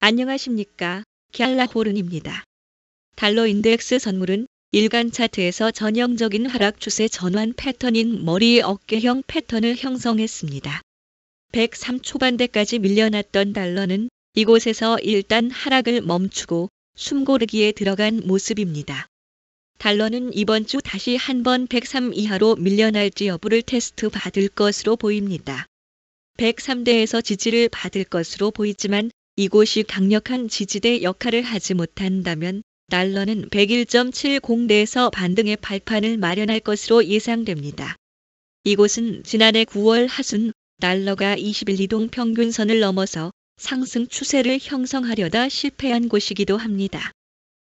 안녕하십니까. 갤라호른입니다. 달러 인덱스 선물은 일간 차트에서 전형적인 하락 추세 전환 패턴인 머리 어깨형 패턴을 형성했습니다. 103 초반대까지 밀려났던 달러는 이곳에서 일단 하락을 멈추고 숨고르기에 들어간 모습입니다. 달러는 이번 주 다시 한번 103 이하로 밀려날지 여부를 테스트 받을 것으로 보입니다. 103대에서 지지를 받을 것으로 보이지만 이곳이 강력한 지지대 역할을 하지 못한다면 달러는 101.70대에서 반등의 발판을 마련할 것으로 예상됩니다. 이곳은 지난해 9월 하순 달러가 20일 이동 평균선을 넘어서 상승 추세를 형성하려다 실패한 곳이기도 합니다.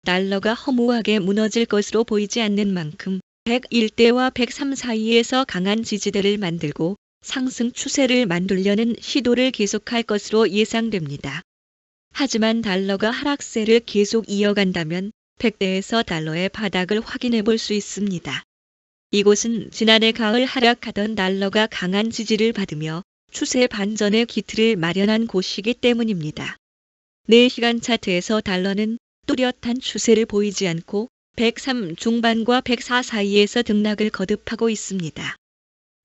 달러가 허무하게 무너질 것으로 보이지 않는 만큼 101대와 103 사이에서 강한 지지대를 만들고 상승 추세를 만들려는 시도를 계속할 것으로 예상됩니다. 하지만 달러가 하락세를 계속 이어간다면 100대에서 달러의 바닥을 확인해 볼 수 있습니다. 이곳은 지난해 가을 하락하던 달러가 강한 지지를 받으며 추세 반전의 기틀을 마련한 곳이기 때문입니다. 4시간 차트에서 달러는 뚜렷한 추세를 보이지 않고 103 중반과 104 사이에서 등락을 거듭하고 있습니다.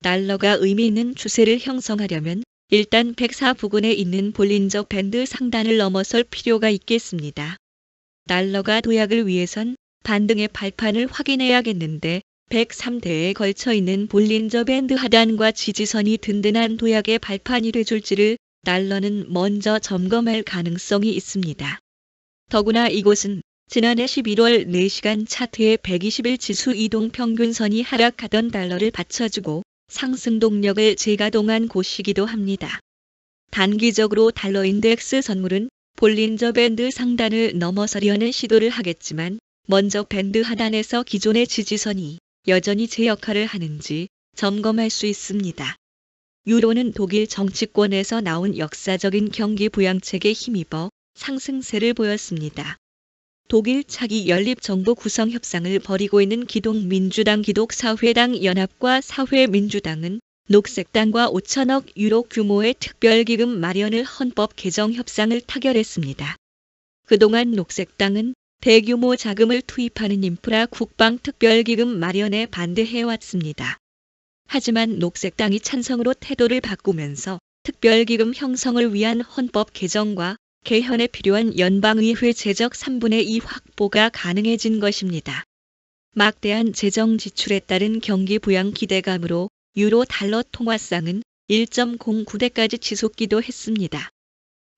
달러가 의미 있는 추세를 형성하려면 일단 104 부근에 있는 볼린저 밴드 상단을 넘어설 필요가 있겠습니다. 달러가 도약을 위해선 반등의 발판을 확인해야겠는데 103대에 걸쳐 있는 볼린저 밴드 하단과 지지선이 든든한 도약의 발판이 돼줄지를 달러는 먼저 점검할 가능성이 있습니다. 더구나 이곳은 지난해 11월 4시간 차트의 121 지수 이동 평균선이 하락하던 달러를 받쳐주고 상승 동력을 재가동한 곳이기도 합니다. 단기적으로 달러 인덱스 선물은 볼린저 밴드 상단을 넘어서려는 시도를 하겠지만 먼저 밴드 하단에서 기존의 지지선이 여전히 제 역할을 하는지 점검할 수 있습니다. 유로는 독일 정치권에서 나온 역사적인 경기 부양책에 힘입어 상승세를 보였습니다. 독일 차기 연립정부 구성 협상을 벌이고 있는 기독민주당 기독사회당 연합과 사회민주당은 녹색당과 5천억 유로 규모의 특별기금 마련을 헌법 개정 협상을 타결했습니다. 그동안 녹색당은 대규모 자금을 투입하는 인프라 국방 특별기금 마련에 반대해왔습니다. 하지만 녹색당이 찬성으로 태도를 바꾸면서 특별기금 형성을 위한 헌법 개정과 개헌에 필요한 연방의회 재적 3분의 2 확보가 가능해진 것입니다. 막대한 재정 지출에 따른 경기 부양 기대감으로 유로 달러 통화상은 1.09대까지 치솟기도 했습니다.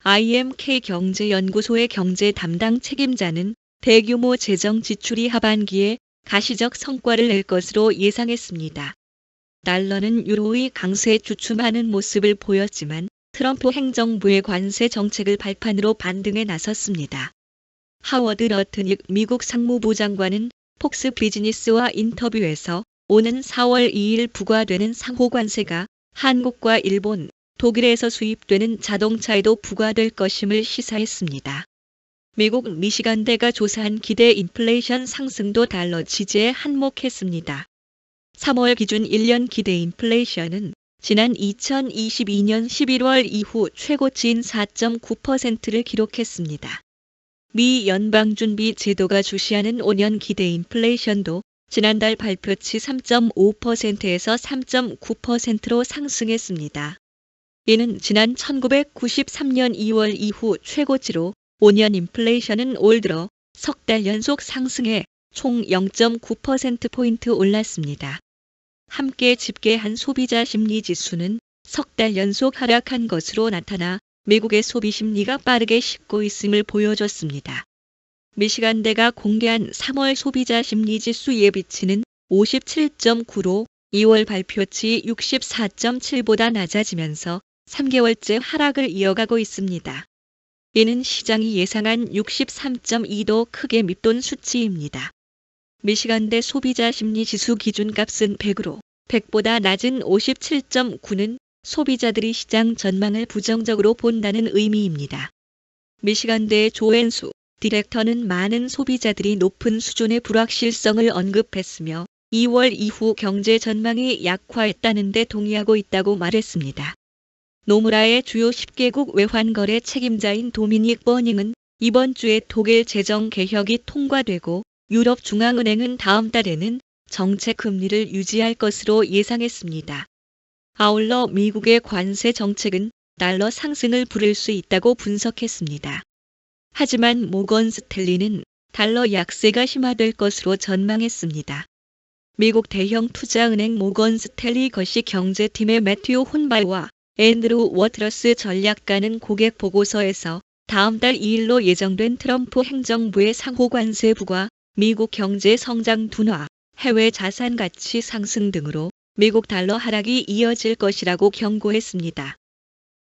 IMK 경제연구소의 경제 담당 책임자는 대규모 재정 지출이 하반기에 가시적 성과를 낼 것으로 예상했습니다. 달러는 유로의 강세에 주춤하는 모습을 보였지만 트럼프 행정부의 관세 정책을 발판으로 반등에 나섰습니다. 하워드 러트닉 미국 상무부 장관은 폭스 비즈니스와 인터뷰에서 오는 4월 2일 부과되는 상호관세가 한국과 일본, 독일에서 수입되는 자동차에도 부과될 것임을 시사했습니다. 미국 미시간대가 조사한 기대 인플레이션 상승도 달러 지지에 한몫했습니다. 3월 기준 1년 기대 인플레이션은 지난 2022년 11월 이후 최고치인 4.9%를 기록했습니다. 미 연방준비 제도가 주시하는 5년 기대 인플레이션도 지난달 발표치 3.5%에서 3.9%로 상승했습니다. 이는 지난 1993년 2월 이후 최고치로 5년 인플레이션은 올 들어 석 달 연속 상승해 총 0.9%포인트 올랐습니다. 함께 집계한 소비자 심리 지수는 석 달 연속 하락한 것으로 나타나 미국의 소비 심리가 빠르게 식고 있음을 보여줬습니다. 미시간대가 공개한 3월 소비자 심리 지수 예비치는 57.9로 2월 발표치 64.7보다 낮아지면서 3개월째 하락을 이어가고 있습니다. 이는 시장이 예상한 63.2도 크게 밑돈 수치입니다. 미시간대 소비자 심리 지수 기준값은 100으로 100보다 낮은 57.9는 소비자들이 시장 전망을 부정적으로 본다는 의미입니다. 미시간대의 조앤수 디렉터는 많은 소비자들이 높은 수준의 불확실성을 언급했으며 2월 이후 경제 전망이 약화했다는 데 동의하고 있다고 말했습니다. 노무라의 주요 10개국 외환거래 책임자인 도미닉 버닝은 이번 주에 독일 재정 개혁이 통과되고 유럽중앙은행은 다음 달에는 정책 금리를 유지할 것으로 예상했습니다. 아울러 미국의 관세 정책은 달러 상승을 부를 수 있다고 분석했습니다. 하지만 모건 스탠리는 달러 약세가 심화될 것으로 전망했습니다. 미국 대형 투자은행 모건 스탠리 거시 경제팀의 매튜 혼바이와 앤드루 워트러스 전략가는 고객 보고서에서 다음 달 2일로 예정된 트럼프 행정부의 상호관세부과 미국 경제 성장 둔화, 해외 자산 가치 상승 등으로 미국 달러 하락이 이어질 것이라고 경고했습니다.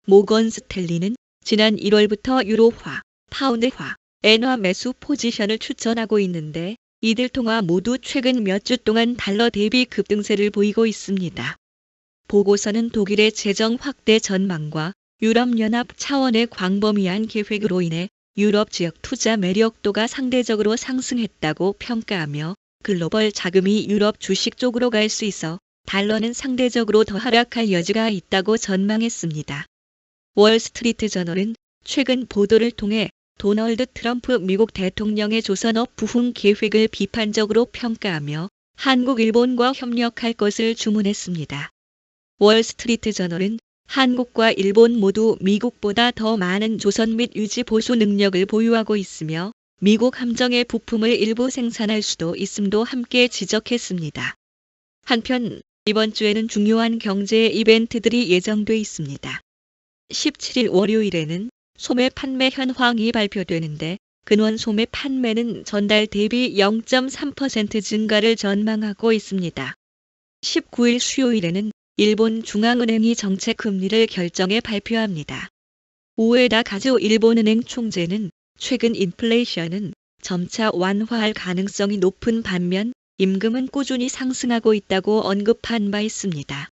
모건 스탠리는 지난 1월부터 유로화, 파운드화, 엔화 매수 포지션을 추천하고 있는데 이들 통화 모두 최근 몇 주 동안 달러 대비 급등세를 보이고 있습니다. 보고서는 독일의 재정 확대 전망과 유럽연합 차원의 광범위한 계획으로 인해 유럽 지역 투자 매력도가 상대적으로 상승했다고 평가하며 글로벌 자금이 유럽 주식 쪽으로 갈 수 있어 달러는 상대적으로 더 하락할 여지가 있다고 전망했습니다. 월스트리트 저널은 최근 보도를 통해 도널드 트럼프 미국 대통령의 조선업 부흥 계획을 비판적으로 평가하며 한국, 일본과 협력할 것을 주문했습니다. 월스트리트 저널은 한국과 일본 모두 미국보다 더 많은 조선 및 유지 보수 능력을 보유하고 있으며 미국 함정의 부품을 일부 생산할 수도 있음도 함께 지적했습니다. 한편 이번 주에는 중요한 경제 이벤트들이 예정돼 있습니다. 17일 월요일에는 소매 판매 현황이 발표되는데 근원 소매 판매는 전달 대비 0.3% 증가를 전망하고 있습니다. 19일 수요일에는 일본 중앙은행이 정책 금리를 결정해 발표합니다. 우에다 가즈 일본은행 총재는 최근 인플레이션은 점차 완화할 가능성이 높은 반면 임금은 꾸준히 상승하고 있다고 언급한 바 있습니다.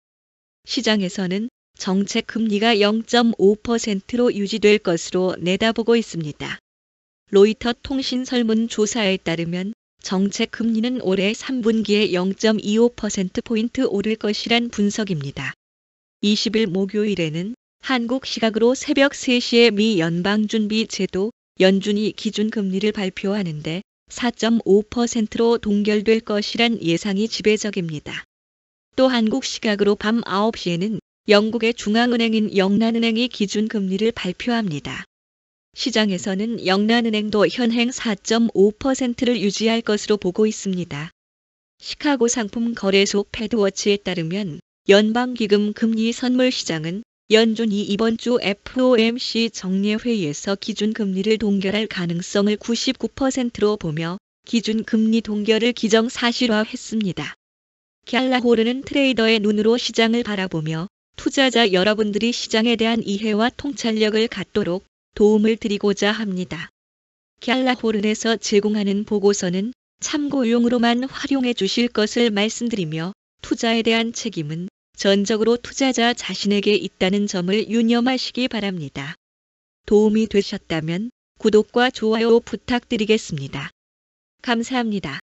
시장에서는 정책 금리가 0.5%로 유지될 것으로 내다보고 있습니다. 로이터 통신 설문조사에 따르면 정책 금리는 올해 3분기에 0.25%포인트 오를 것이란 분석입니다. 20일 목요일에는 한국 시각으로 새벽 3시에 미 연방준비제도 연준이 기준금리를 발표하는데 4.5%로 동결될 것이란 예상이 지배적입니다. 또 한국 시각으로 밤 9시에는 영국의 중앙은행인 영란은행이 기준금리를 발표합니다. 시장에서는 영란은행도 현행 4.5%를 유지할 것으로 보고 있습니다. 시카고 상품 거래소 패드워치에 따르면 연방기금 금리 선물 시장은 연준이 이번 주 FOMC 정례회의에서 기준금리를 동결할 가능성을 99%로 보며 기준금리 동결을 기정사실화했습니다. 갤라호르는 트레이더의 눈으로 시장을 바라보며 투자자 여러분들이 시장에 대한 이해와 통찰력을 갖도록 도움을 드리고자 합니다. 갤라호른에서 제공하는 보고서는 참고용으로만 활용해 주실 것을 말씀드리며 투자에 대한 책임은 전적으로 투자자 자신에게 있다는 점을 유념하시기 바랍니다. 도움이 되셨다면 구독과 좋아요 부탁드리겠습니다. 감사합니다.